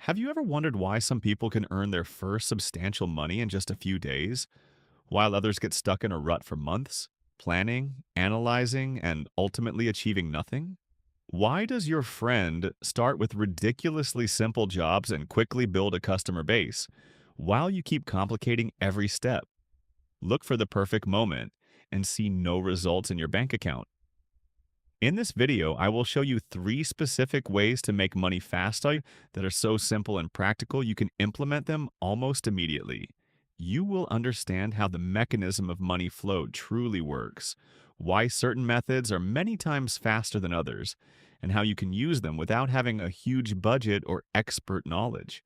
Have you ever wondered why some people can earn their first substantial money in just a few days, while others get stuck in a rut for months, planning, analyzing, and ultimately achieving nothing? Why does your friend start with ridiculously simple jobs and quickly build a customer base, while you keep complicating every step? Look for the perfect moment and see no results in your bank account. In this video, I will show you 3 specific ways to make money faster that are so simple and practical you can implement them almost immediately. You will understand how the mechanism of money flow truly works, why certain methods are many times faster than others, and how you can use them without having a huge budget or expert knowledge.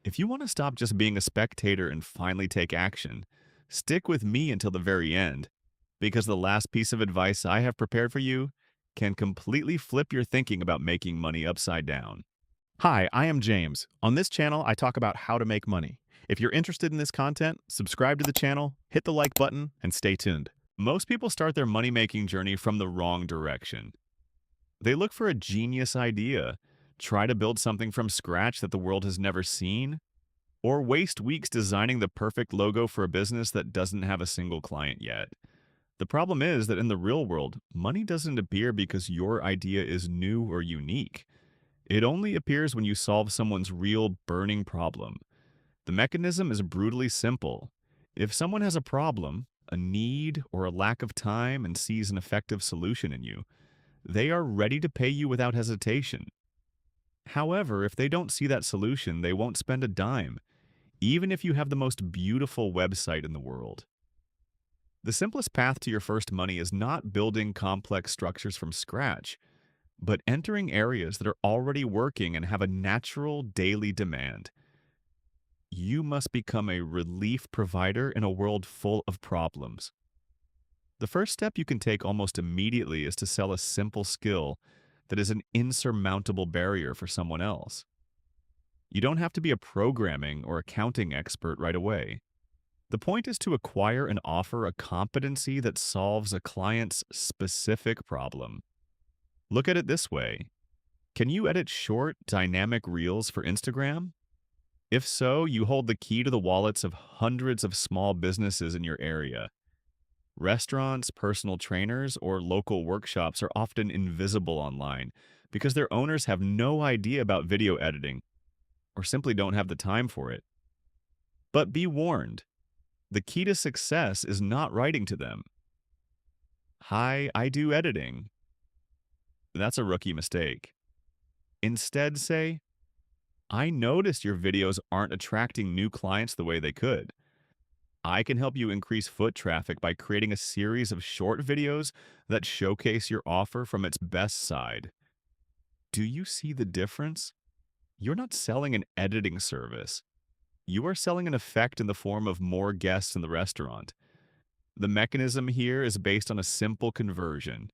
If you want to stop just being a spectator and finally take action, stick with me until the very end, because the last piece of advice I have prepared for you can completely flip your thinking about making money upside down. Hi, I am James. On this channel, I talk about how to make money. If you're interested in this content, subscribe to the channel, hit the like button, and stay tuned. Most people start their money making journey from the wrong direction. They look for a genius idea, try to build something from scratch that the world has never seen, or waste weeks designing the perfect logo for a business that doesn't have a single client yet. The problem is that in the real world, money doesn't appear because your idea is new or unique. It only appears when you solve someone's real burning problem. The mechanism is brutally simple. If someone has a problem, a need, or a lack of time and sees an effective solution in you, they are ready to pay you without hesitation. However, if they don't see that solution, they won't spend a dime, even if you have the most beautiful website in the world. The simplest path to your first money is not building complex structures from scratch, but entering areas that are already working and have a natural daily demand. You must become a relief provider in a world full of problems. The first step you can take almost immediately is to sell a simple skill that is an insurmountable barrier for someone else. You don't have to be a programming or accounting expert right away. The point is to acquire and offer a competency that solves a client's specific problem. Look at it this way. Can you edit short, dynamic reels for Instagram? If so, you hold the key to the wallets of hundreds of small businesses in your area. Restaurants, personal trainers, or local workshops are often invisible online because their owners have no idea about video editing or simply don't have the time for it. But be warned, the key to success is not writing to them, "Hi, I do editing." That's a rookie mistake. Instead, say, "I noticed your videos aren't attracting new clients the way they could. I can help you increase foot traffic by creating a series of short videos that showcase your offer from its best side." Do you see the difference? You're not selling an editing service. You are selling an effect in the form of more guests in the restaurant. The mechanism here is based on a simple conversion.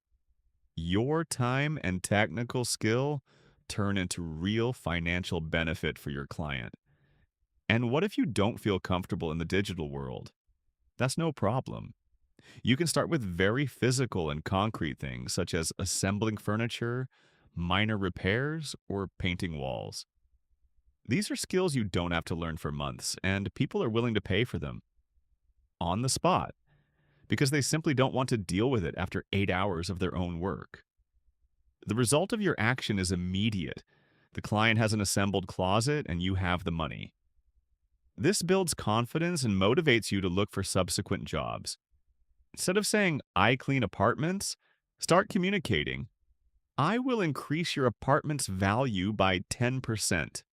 Your time and technical skill turn into real financial benefit for your client. And what if you don't feel comfortable in the digital world? That's no problem. You can start with very physical and concrete things such as assembling furniture, minor repairs, or painting walls. These are skills you don't have to learn for months, and people are willing to pay for them on the spot because they simply don't want to deal with it after 8 hours of their own work. The result of your action is immediate. The client has an assembled closet, and you have the money. This builds confidence and motivates you to look for subsequent jobs. Instead of saying, "I clean apartments," start communicating, "I will increase your apartment's value by 10%.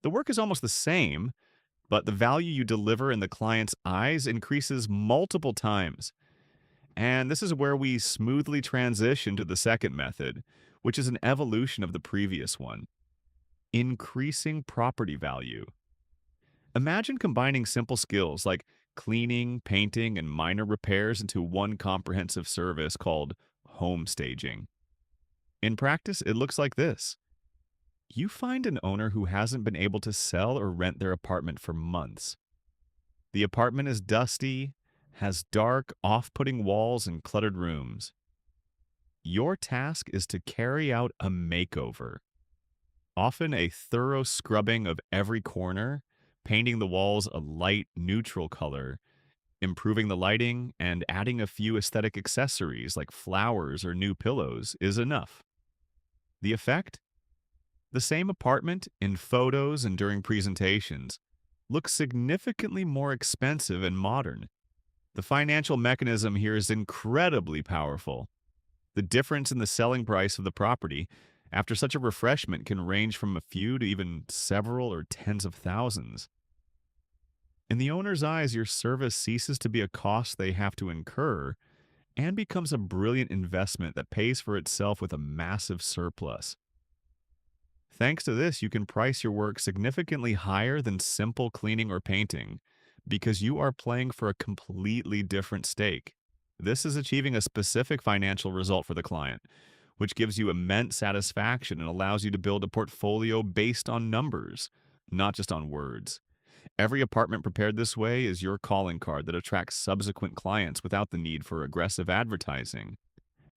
The work is almost the same, but the value you deliver in the client's eyes increases multiple times. And this is where we smoothly transition to the second method, which is an evolution of the previous one: increasing property value. Imagine combining simple skills like cleaning, painting, and minor repairs into one comprehensive service called home staging. In practice, it looks like this. You find an owner who hasn't been able to sell or rent their apartment for months. The apartment is dusty, has dark, off-putting walls and cluttered rooms. Your task is to carry out a makeover. often a thorough scrubbing of every corner, painting the walls a light, neutral color, improving the lighting, and adding a few aesthetic accessories like flowers or new pillows is enough. The effect? The same apartment in photos and during presentations looks significantly more expensive and modern. The financial mechanism here is incredibly powerful. The difference in the selling price of the property after such a refreshment can range from a few to even several or tens of thousands. In the owner's eyes, your service ceases to be a cost they have to incur and becomes a brilliant investment that pays for itself with a massive surplus. Thanks to this, you can price your work significantly higher than simple cleaning or painting because you are playing for a completely different stake. This is achieving a specific financial result for the client, which gives you immense satisfaction and allows you to build a portfolio based on numbers, not just on words. Every apartment prepared this way is your calling card that attracts subsequent clients without the need for aggressive advertising.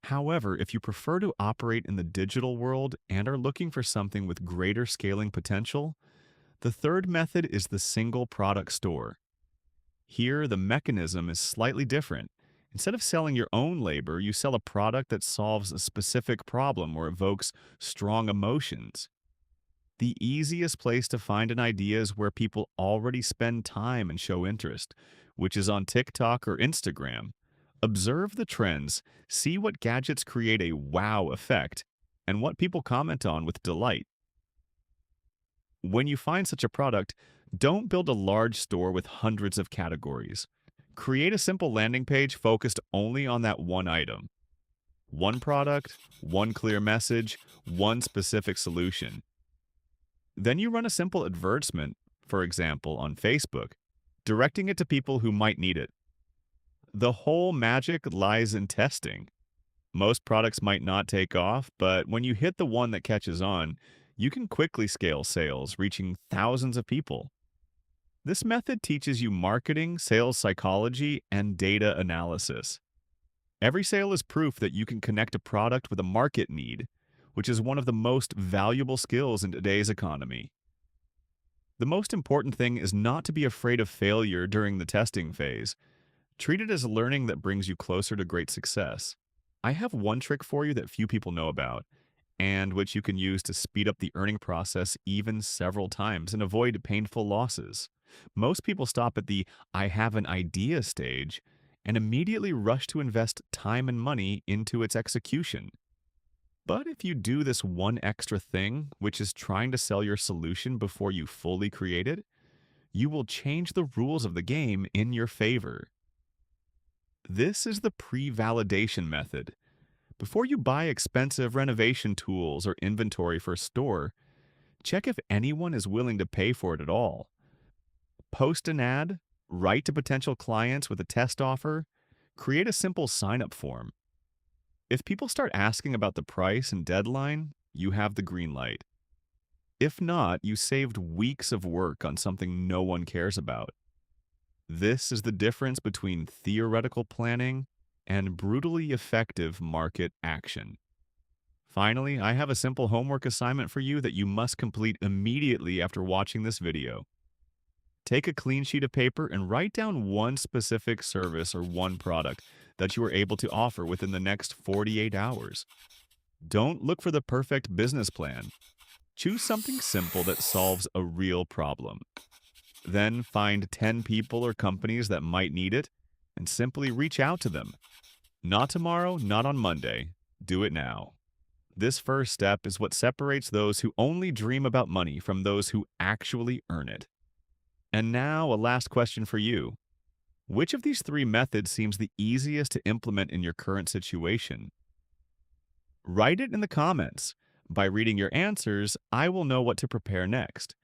However, if you prefer to operate in the digital world and are looking for something with greater scaling potential, the third method is the single product store. Here, the mechanism is slightly different. Instead of selling your own labor, you sell a product that solves a specific problem or evokes strong emotions. The easiest place to find an idea is where people already spend time and show interest, which is on TikTok or Instagram. Observe the trends, see what gadgets create a wow effect, and what people comment on with delight. When you find such a product, don't build a large store with hundreds of categories. Create a simple landing page focused only on that one item. One product, one clear message, one specific solution. Then you run a simple advertisement, for example, on Facebook, directing it to people who might need it. The whole magic lies in testing. Most products might not take off, but when you hit the one that catches on, you can quickly scale sales, reaching thousands of people. This method teaches you marketing, sales psychology, and data analysis. Every sale is proof that you can connect a product with a market need, which is one of the most valuable skills in today's economy. The most important thing is not to be afraid of failure during the testing phase. Treat it as learning that brings you closer to great success. I have one trick for you that few people know about, and which you can use to speed up the earning process even several times and avoid painful losses. Most people stop at the "I have an idea" stage and immediately rush to invest time and money into its execution. But if you do this one extra thing, which is trying to sell your solution before you fully create it, you will change the rules of the game in your favor. This is the pre-validation method. Before you buy expensive renovation tools or inventory for a store, check if anyone is willing to pay for it at all. Post an ad, write to potential clients with a test offer, create a simple sign-up form. If people start asking about the price and deadline, you have the green light. If not, you saved weeks of work on something no one cares about. This is the difference between theoretical planning and brutally effective market action. Finally, I have a simple homework assignment for you that you must complete immediately after watching this video. Take a clean sheet of paper and write down one specific service or one product that you are able to offer within the next 48 hours. Don't look for the perfect business plan. Choose something simple that solves a real problem. Then find 10 people or companies that might need it and simply reach out to them. Not tomorrow, not on Monday. Do it now. This first step is what separates those who only dream about money from those who actually earn it. And now, a last question for you. Which of these three methods seems the easiest to implement in your current situation? Write it in the comments. By reading your answers, I will know what to prepare next.